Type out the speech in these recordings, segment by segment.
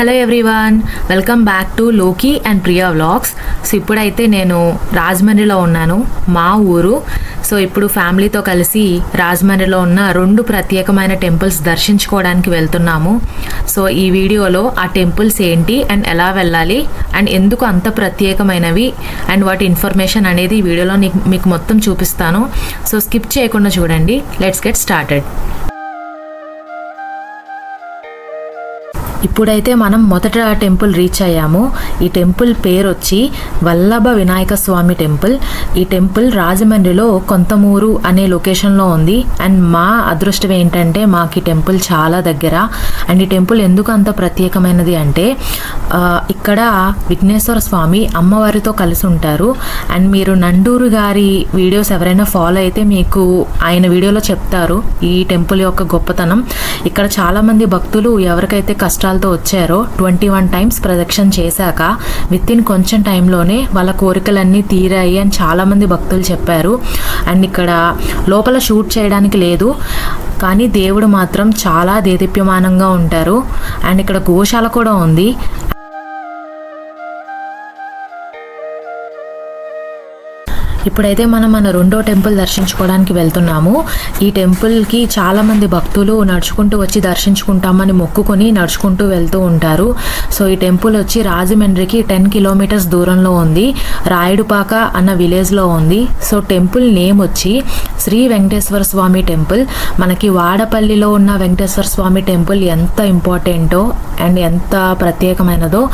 Hello everyone, welcome back to లోకి and Priya vlogs. So ఇప్పుడైతే నేను రాజమండ్రిలో ఉన్నాను, మా ఊరు. సో ఇప్పుడు ఫ్యామిలీతో కలిసి రాజమండ్రిలో ఉన్న 2 ప్రత్యేకమైన టెంపుల్స్ దర్శించుకోవడానికి వెళ్తున్నాము. సో ఈ వీడియోలో ఆ టెంపుల్స్ ఏంటి అండ్ ఎలా వెళ్ళాలి అండ్ ఎందుకు అంత ప్రత్యేకమైనవి అండ్ వాటి ఇన్ఫర్మేషన్ అనేది ఈ వీడియోలో మీకు మొత్తం చూపిస్తాను. సో స్కిప్ చేయకుండా చూడండి. Let's get started. ఇప్పుడైతే మనం మొదట టెంపుల్ రీచ్ అయ్యాము. ఈ టెంపుల్ పేరు వచ్చి వల్లభ వినాయక స్వామి టెంపుల్. ఈ టెంపుల్ రాజమండ్రిలో కొంతమూరు అనే లొకేషన్లో ఉంది. అండ్ మా అదృష్టం ఏంటంటే మాకు ఈ టెంపుల్ చాలా దగ్గర. అండ్ ఈ టెంపుల్ ఎందుకు అంత ప్రత్యేకమైనది అంటే ఇక్కడ విఘ్నేశ్వర స్వామి అమ్మవారితో కలిసి ఉంటారు. అండ్ మీరు నండూరు గారి వీడియోస్ ఎవరైనా ఫాలో అయితే మీకు ఆయన వీడియోలో చెప్తారు ఈ టెంపుల్ యొక్క గొప్పతనం. ఇక్కడ చాలామంది భక్తులు ఎవరికైతే కష్టాలతో వచ్చారో 21 టైమ్స్ ప్రదక్షిణ చేశాక వితిన్ కొంచెం టైంలోనే వాళ్ళ కోరికలన్నీ తీరాయి అని చాలామంది భక్తులు చెప్పారు. అండ్ ఇక్కడ లోపల షూట్ చేయడానికి లేదు, కానీ దేవుడు మాత్రం చాలా దేదీప్యమానంగా ఉంటారు. అండ్ ఇక్కడ గోశాల కూడా ఉంది. ఇప్పుడైతే మనం మన 2వ టెంపుల్ దర్శించుకోవడానికి వెళ్తున్నాము. ఈ టెంపుల్కి చాలామంది భక్తులు నడుచుకుంటూ వచ్చి దర్శించుకుంటామని మొక్కుకొని నడుచుకుంటూ వెళ్తూ ఉంటారు. సో ఈ టెంపుల్ వచ్చి రాజమండ్రికి 10 కిలోమీటర్స్ దూరంలో ఉంది. రాయుడుపాక అన్న విలేజ్లో ఉంది. సో టెంపుల్ నేమ్ వచ్చి శ్రీ వెంకటేశ్వర స్వామి టెంపుల్. మనకి వాడపల్లిలో ఉన్న వెంకటేశ్వర స్వామి టెంపుల్ ఎంత ఇంపార్టెంటో అండ్ ఎంత ప్రత్యేకమైనదో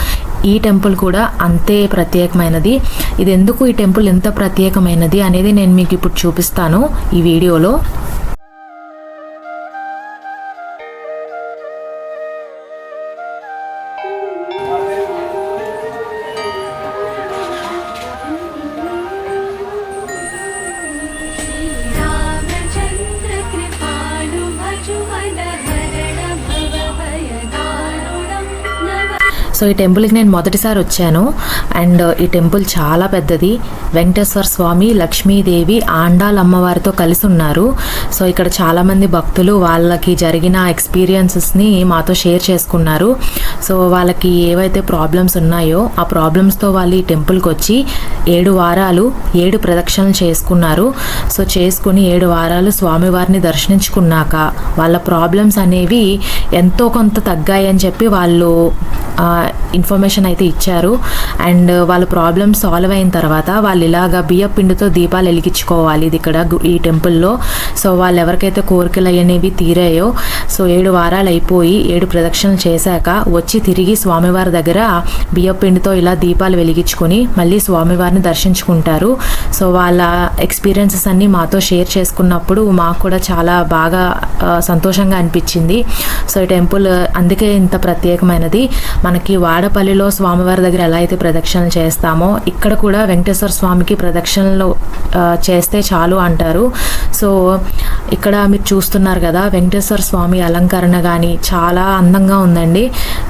ఈ టెంపుల్ కూడా అంతే ప్రత్యేకమైనది. ఇది ఎందుకు ఈ టెంపుల్ ఎంత ప్రత్యేకమైనది అనేది నేను మీకు ఇప్పుడు చూపిస్తాను ఈ వీడియోలో. సో ఈ టెంపుల్కి నేను మొదటిసారి వచ్చాను. అండ్ ఈ టెంపుల్ చాలా పెద్దది. వెంకటేశ్వర స్వామి, లక్ష్మీదేవి, ఆండాల్ అమ్మవారితో కలిసి ఉన్నారు. సో ఇక్కడ చాలామంది భక్తులు వాళ్ళకి జరిగిన ఎక్స్పీరియన్సెస్ని మాతో షేర్ చేసుకున్నారు. సో వాళ్ళకి ఏవైతే ప్రాబ్లమ్స్ ఉన్నాయో ఆ ప్రాబ్లమ్స్తో వాళ్ళు ఈ టెంపుల్కి వచ్చి 7 వారాలు 7 ప్రదక్షిణలు చేసుకున్నారు. సో చేసుకుని 7 వారాలు స్వామివారిని దర్శించుకున్నాక వాళ్ళ ప్రాబ్లమ్స్ అనేవి ఎంతో కొంత తగ్గాయి అని చెప్పి వాళ్ళు ఇన్ఫర్మేషన్ అయితే ఇచ్చారు. అండ్ వాళ్ళ ప్రాబ్లమ్ సాల్వ్ అయిన తర్వాత వాళ్ళు ఇలాగా బియ్య పిండితో దీపాలు వెలిగించుకోవాలి ఇది ఇక్కడ ఈ టెంపుల్లో. సో వాళ్ళు ఎవరికైతే కోరికలు అనేవి తీరాయో సో 7 వారాలు అయిపోయి 7 ప్రదక్షిణలు చేశాక వచ్చి తిరిగి స్వామివారి దగ్గర బియ్య పిండితో ఇలా దీపాలు వెలిగించుకొని మళ్ళీ స్వామివారిని దర్శించుకుంటారు. సో వాళ్ళ ఎక్స్పీరియన్సెస్ అన్నీ మాతో షేర్ చేసుకున్నప్పుడు మాకు కూడా చాలా బాగా సంతోషంగా అనిపించింది. సో ఈ టెంపుల్ అందుకే ఇంత ప్రత్యేకమైనది. మనకి వాడపల్లిలో స్వామివారి దగ్గర ఎలా అయితే ప్రదక్షిణలు చేస్తామో ఇక్కడ కూడా వెంకటేశ్వర స్వామికి ప్రదక్షిణలు చేస్తే చాలు అంటారు. సో ఇక్కడ మీరు చూస్తున్నారు కదా వెంకటేశ్వర స్వామి అలంకరణ కానీ చాలా అందంగా ఉందండి.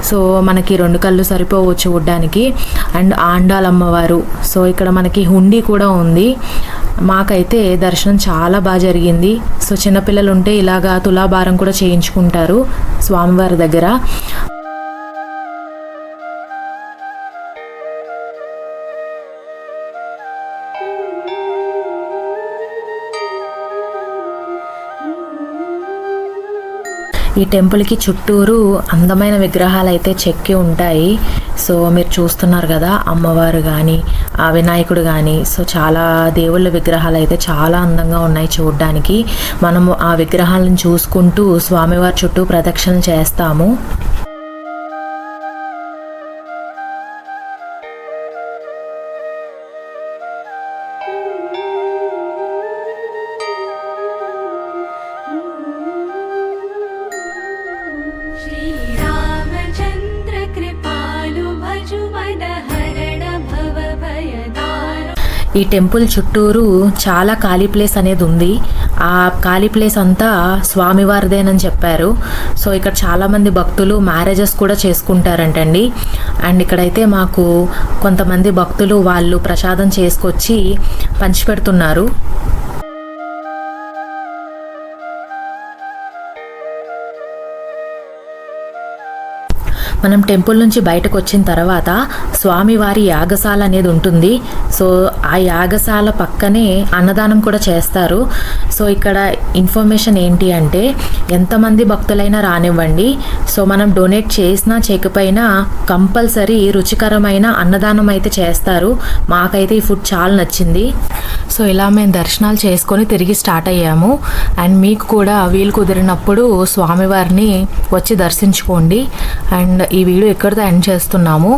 సో మనకి 2 కళ్ళు సరిపోవు చూడడానికి. అండ్ ఆండాల్ అమ్మవారు. సో ఇక్కడ మనకి హుండీ కూడా ఉంది. మాకైతే దర్శనం చాలా బాగా జరిగింది. సో చిన్నపిల్లలు ఉంటే ఇలాగా తులాభారం కూడా చేయించుకుంటారు స్వామివారి దగ్గర. ఈ టెంపుల్కి చుట్టూరు అందమైన విగ్రహాలు అయితే చెక్కి ఉంటాయి. సో మీరు చూస్తున్నారు కదా అమ్మవారు కానీ ఆ వినాయకుడు కానీ. సో చాలా దేవుళ్ళ విగ్రహాలు అయితే చాలా అందంగా ఉన్నాయి చూడడానికి. మనము ఆ విగ్రహాలను చూసుకుంటూ స్వామివారి చుట్టూ ప్రదక్షిణలు చేస్తాము. ఈ టెంపుల్ చుట్టూరు చాలా ఖాళీ ప్లేస్ అనేది ఉంది. ఆ ఖాళీ ప్లేస్ అంతా స్వామివారిదేనని చెప్పారు. సో ఇక్కడ చాలామంది భక్తులు మ్యారేజెస్ కూడా చేసుకుంటారంటండి. అండ్ ఇక్కడైతే మాకు కొంతమంది భక్తులు వాళ్ళు ప్రసాదం చేసుకొచ్చి పంచిపెడుతున్నారు. మనం టెంపుల్ నుంచి బయటకు వచ్చిన తర్వాత స్వామివారి యాగశాల అనేది ఉంటుంది. సో ఆ యాగశాల పక్కనే అన్నదానం కూడా చేస్తారు. సో ఇక్కడ ఇన్ఫర్మేషన్ ఏంటి అంటే ఎంతమంది భక్తులైనా రానివ్వండి, సో మనం డొనేట్ చేసినా చేయకపోయినా కంపల్సరీ రుచికరమైన అన్నదానం అయితే చేస్తారు. మాకైతే ఈ ఫుడ్ చాలా నచ్చింది. సో ఇలా మేము దర్శనాలు చేసుకొని తిరిగి స్టార్ట్ అయ్యాము. అండ్ మీకు కూడా వీలు కుదిరినప్పుడు స్వామివారిని వచ్చి దర్శించుకోండి. అండ్ ఈ వీడియో ఎక్కడితో ఎండ్ చేస్తున్నాము.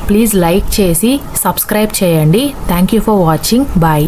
ప్లీజ్ లైక్ చేసి సబ్స్క్రైబ్ చేయండి. Thank you for watching. Bye.